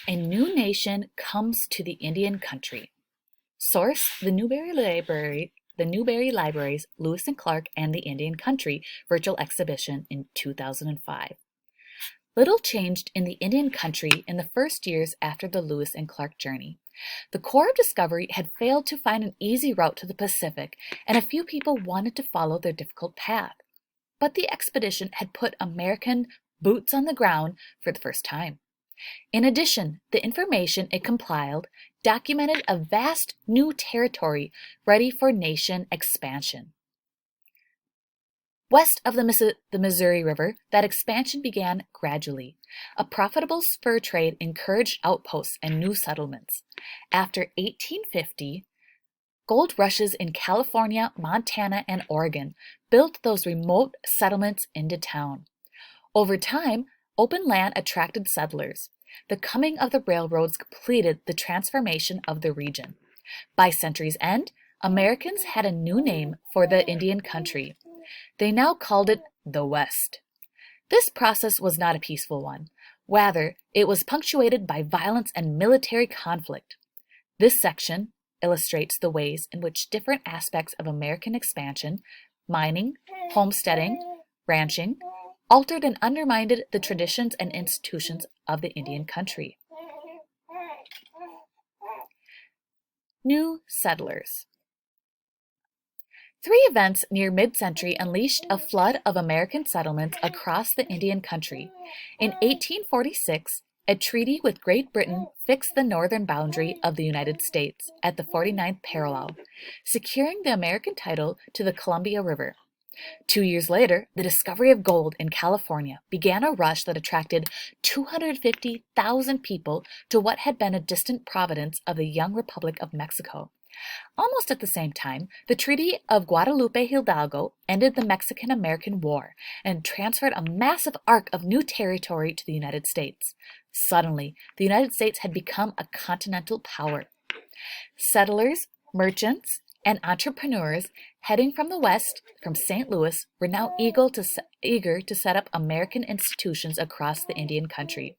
A new nation comes to the Indian country. Source: the Newberry Library's Lewis and Clark and the Indian Country virtual exhibition in 2005. Little changed in the Indian country in the first years after the Lewis and Clark journey. The Corps of Discovery had failed to find an easy route to the Pacific, and a few people wanted to follow their difficult path. But the expedition had put American boots on the ground for the first time. In addition, the information it compiled documented a vast new territory ready for nation expansion. West of the Missouri River, that expansion began gradually. A profitable fur trade encouraged outposts and new settlements. After 1850, gold rushes in California, Montana, and Oregon built those remote settlements into town. Over time, open land attracted settlers. The coming of the railroads completed the transformation of the region. By century's end, Americans had a new name for the Indian country. They now called it the West. This process was not a peaceful one. Rather, it was punctuated by violence and military conflict. This section illustrates the ways in which different aspects of American expansion, mining, homesteading, ranching, altered and undermined the traditions and institutions of the Indian country. New settlers. Three events near mid-century unleashed a flood of American settlements across the Indian country. In 1846, a treaty with Great Britain fixed the northern boundary of the United States at the 49th parallel, securing the American title to the Columbia River. 2 years later, the discovery of gold in California began a rush that attracted 250,000 people to what had been a distant province of the young Republic of Mexico. Almost at the same time, the Treaty of Guadalupe Hidalgo ended the Mexican-American War and transferred a massive arc of new territory to the United States. Suddenly, the United States had become a continental power. Settlers, merchants, and entrepreneurs heading from the west, from St. Louis, were now eager to set up American institutions across the Indian country.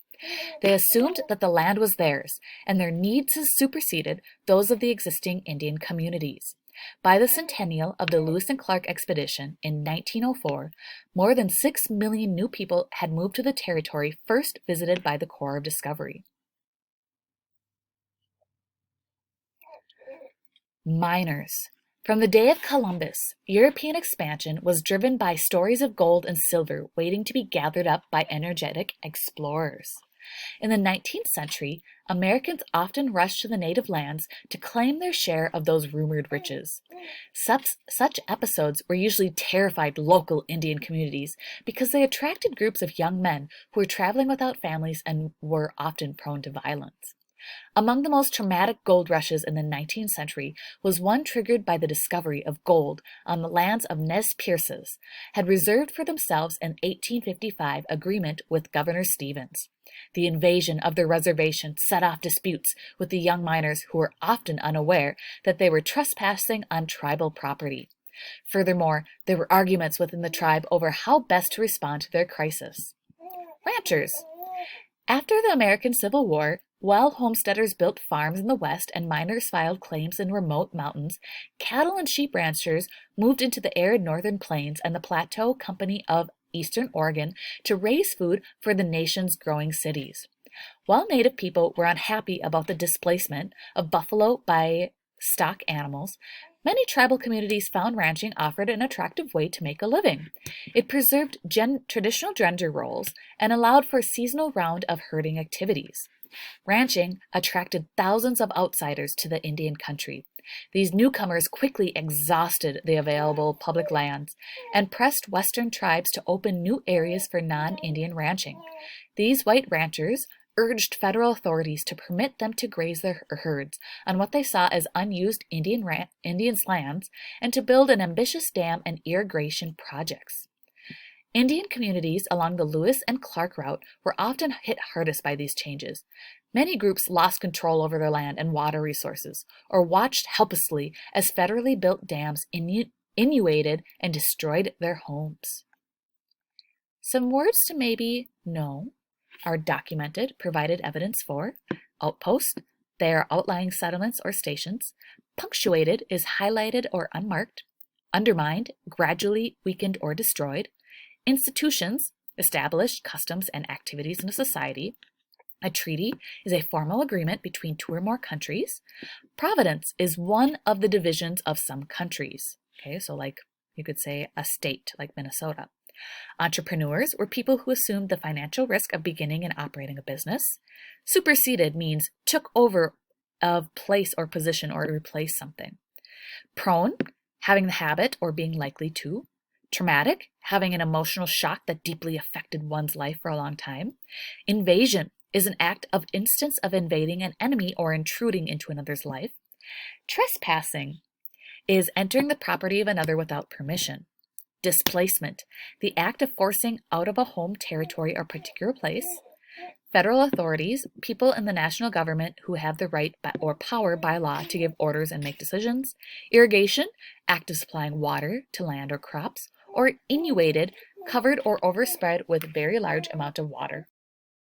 They assumed that the land was theirs, and their needs superseded those of the existing Indian communities. By the centennial of the Lewis and Clark expedition in 1904, more than 6 million new people had moved to the territory first visited by the Corps of Discovery. Miners. From the day of Columbus, European expansion was driven by stories of gold and silver waiting to be gathered up by energetic explorers. In the 19th century, Americans often rushed to the native lands to claim their share of those rumored riches. Such episodes were usually terrified local Indian communities because they attracted groups of young men who were traveling without families and were often prone to violence. Among the most traumatic gold rushes in the 19th century was one triggered by the discovery of gold on the lands of Nez Perces, had reserved for themselves an 1855 agreement with Governor Stevens. The invasion of their reservation set off disputes with the young miners who were often unaware that they were trespassing on tribal property. Furthermore, there were arguments within the tribe over how best to respond to their crisis. Ranchers. After the American Civil War, while homesteaders built farms in the West and miners filed claims in remote mountains, cattle and sheep ranchers moved into the arid northern plains and the Plateau Company of Eastern Oregon to raise food for the nation's growing cities. While Native people were unhappy about the displacement of buffalo by stock animals, many tribal communities found ranching offered an attractive way to make a living. It preserved traditional gender roles and allowed for a seasonal round of herding activities. Ranching attracted thousands of outsiders to the Indian country. These newcomers quickly exhausted the available public lands and pressed Western tribes to open new areas for non-Indian ranching. These white ranchers urged federal authorities to permit them to graze their herds on what they saw as unused Indians' lands and to build an ambitious dam and irrigation projects. Indian communities along the Lewis and Clark route were often hit hardest by these changes. Many groups lost control over their land and water resources, or watched helplessly as federally built dams inundated and destroyed their homes. Some words to maybe know. are documented, provided evidence for. Outpost, they are outlying settlements or stations. Punctuated is highlighted or unmarked. Undermined, gradually weakened or destroyed. Institutions, established customs and activities in a society. A treaty is a formal agreement between two or more countries. Province is one of the divisions of some countries. Okay, so like you could say a state like Minnesota. Entrepreneurs were people who assumed the financial risk of beginning and operating a business. Superseded means took over of place or position or replaced something. Prone, having the habit or being likely to. Traumatic, having an emotional shock that deeply affected one's life for a long time. Invasion is an act of instance of invading an enemy or intruding into another's life. Trespassing is entering the property of another without permission. Displacement, the act of forcing out of a home, territory, or particular place. Federal authorities, people in the national government who have the right or power by law to give orders and make decisions. Irrigation, act of supplying water to land or crops. Or inundated, covered or overspread with very large amount of water.